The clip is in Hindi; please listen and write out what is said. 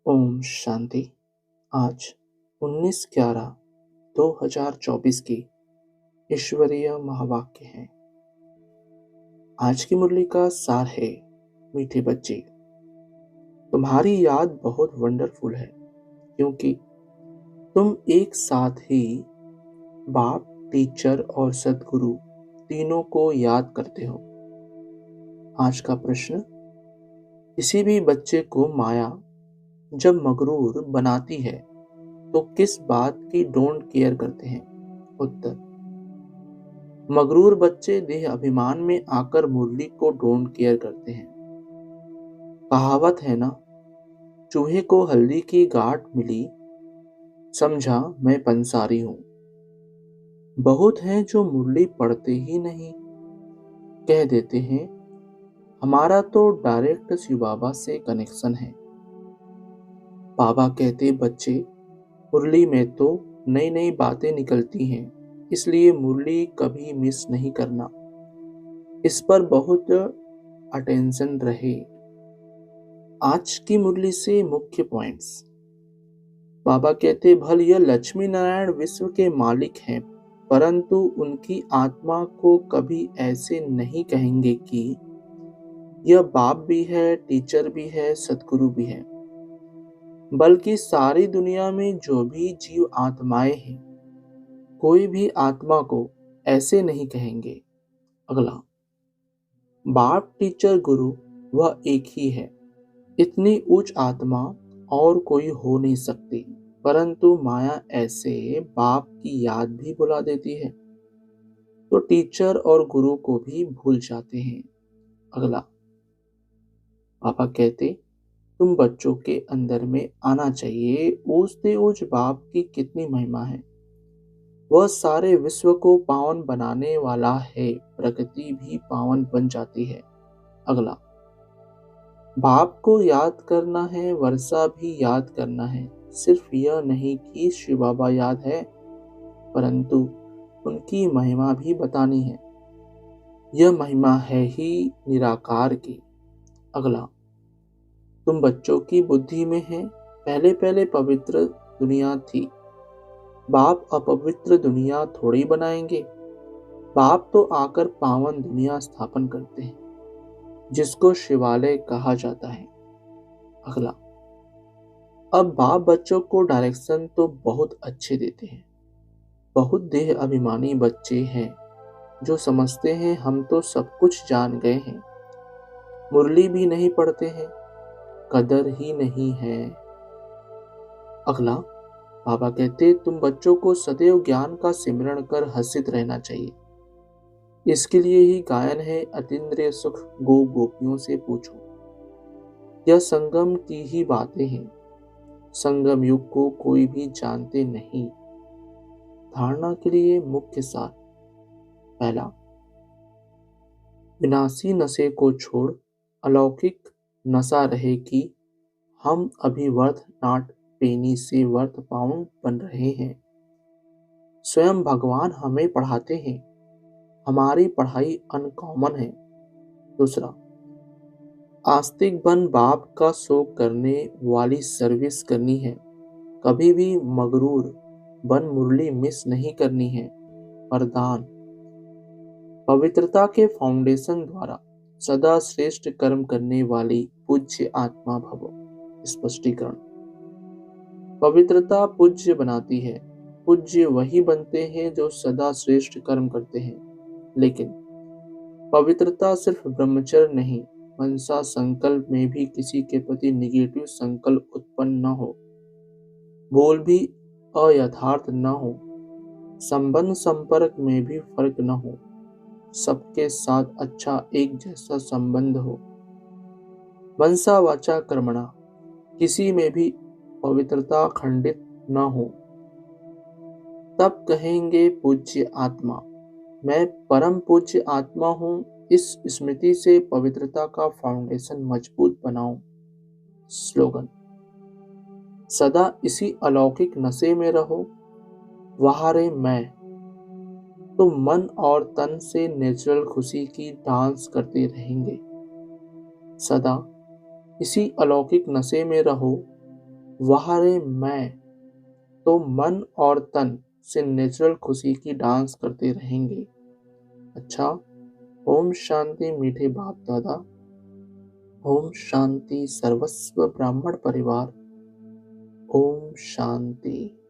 ओम शांति। आज 19/11/2024 की ईश्वरीय महावाक्य है। आज की मुरली का सार है, मीठे बच्चे, तुम्हारी याद बहुत वंडरफुल है क्योंकि तुम एक साथ ही बाप, टीचर और सदगुरु तीनों को याद करते हो। आज का प्रश्न, किसी भी बच्चे को माया जब मगरूर बनाती है तो किस बात की डोंट केयर करते हैं? उत्तर, मगरूर बच्चे देह अभिमान में आकर मुरली को डोंट केयर करते हैं। कहावत है ना, चूहे को हल्दी की गांठ मिली, समझा मैं पंसारी हूं। बहुत हैं जो मुरली पढ़ते ही नहीं, कह देते हैं हमारा तो डायरेक्ट शिव बाबा से कनेक्शन है। बाबा कहते, बच्चे, मुरली में तो नई नई बातें निकलती हैं, इसलिए मुरली कभी मिस नहीं करना। इस पर बहुत अटेंशन रहे। आज की मुरली से मुख्य पॉइंट्स। बाबा कहते, भल यह लक्ष्मी नारायण विश्व के मालिक हैं, परंतु उनकी आत्मा को कभी ऐसे नहीं कहेंगे कि यह बाप भी है, टीचर भी है, सदगुरु भी है। बल्कि सारी दुनिया में जो भी जीव आत्माएं हैं, कोई भी आत्मा को ऐसे नहीं कहेंगे। अगला, बाप, टीचर, गुरु वह एक ही है। इतनी उच्च आत्मा और कोई हो नहीं सकती, परंतु माया ऐसे बाप की याद भी बुला देती है तो टीचर और गुरु को भी भूल जाते हैं। अगला, पापा कहते, तुम बच्चों के अंदर में आना चाहिए। ऊंचते ऊंच बाप की कितनी महिमा है। वह सारे विश्व को पावन बनाने वाला है, प्रकृति भी पावन बन जाती है। अगला, बाप को याद करना है, वर्षा भी याद करना है। सिर्फ यह नहीं कि शिव बाबा याद है, परंतु उनकी महिमा भी बतानी है। यह महिमा है ही निराकार की। अगला, तुम बच्चों की बुद्धि में है, पहले पहले पवित्र दुनिया थी। बाप अपवित्र दुनिया थोड़ी बनाएंगे। बाप तो आकर पावन दुनिया स्थापन करते हैं, जिसको शिवालय कहा जाता है। अगला, अब बाप बच्चों को डायरेक्शन तो बहुत अच्छे देते हैं। बहुत देह अभिमानी बच्चे हैं जो समझते हैं हम तो सब कुछ जान गए हैं, मुरली भी नहीं पढ़ते हैं, कदर ही नहीं है। अगला, बाबा कहते, तुम बच्चों को सदैव ज्ञान का सिमरण कर हंसित रहना चाहिए। इसके लिए ही गायन है, अतीन्द्रिय सुख गो गोपियों से पूछो। यह संगम की ही बातें हैं। संगम युग को कोई भी जानते नहीं। धारणा के लिए मुख्य सार। पहला, विनाशी नशे को छोड़ अलौकिक नशा रहे कि हम अभी वर्थ नॉट पेनी से वर्थ पाउंड बन रहे हैं। स्वयं भगवान हमें पढ़ाते हैं, हमारी पढ़ाई अनकॉमन है। दूसरा, आस्तिक बन बाप का शोक करने वाली सर्विस करनी है। कभी भी मगरूर बन मुरली मिस नहीं करनी है। वरदान, पवित्रता के फाउंडेशन द्वारा सदा श्रेष्ठ कर्म करने वाली पूज्य आत्मा भव। स्पष्टीकरण, पवित्रता पूज्य बनाती है। पूज्य वही बनते हैं जो सदा श्रेष्ठ कर्म करते हैं। लेकिन पवित्रता सिर्फ ब्रह्मचर्य नहीं, मनसा संकल्प में भी किसी के प्रति निगेटिव संकल्प उत्पन्न न हो, बोल भी अयथार्थ न हो, संबंध संपर्क में भी फर्क न हो, सबके साथ अच्छा एक जैसा संबंध हो, मनसा वाचा कर्मणा किसी में भी पवित्रता खंडित न हो, तब कहेंगे पूज्य आत्मा। मैं परम पूज्य आत्मा हूं। इस स्मृति से पवित्रता का फाउंडेशन मजबूत बनाओ। स्लोगन, सदा इसी अलौकिक नशे में रहो। वहारे मैं तो मन और तन से नेचुरल खुशी की डांस करते रहेंगे। सदा इसी अलौकिक नशे में रहो। वहारे मैं तो मन और तन से नेचुरल खुशी की डांस करते रहेंगे। अच्छा, ओम शांति मीठे बाप दादा। ओम शांति सर्वस्व ब्राह्मण परिवार। ओम शांति।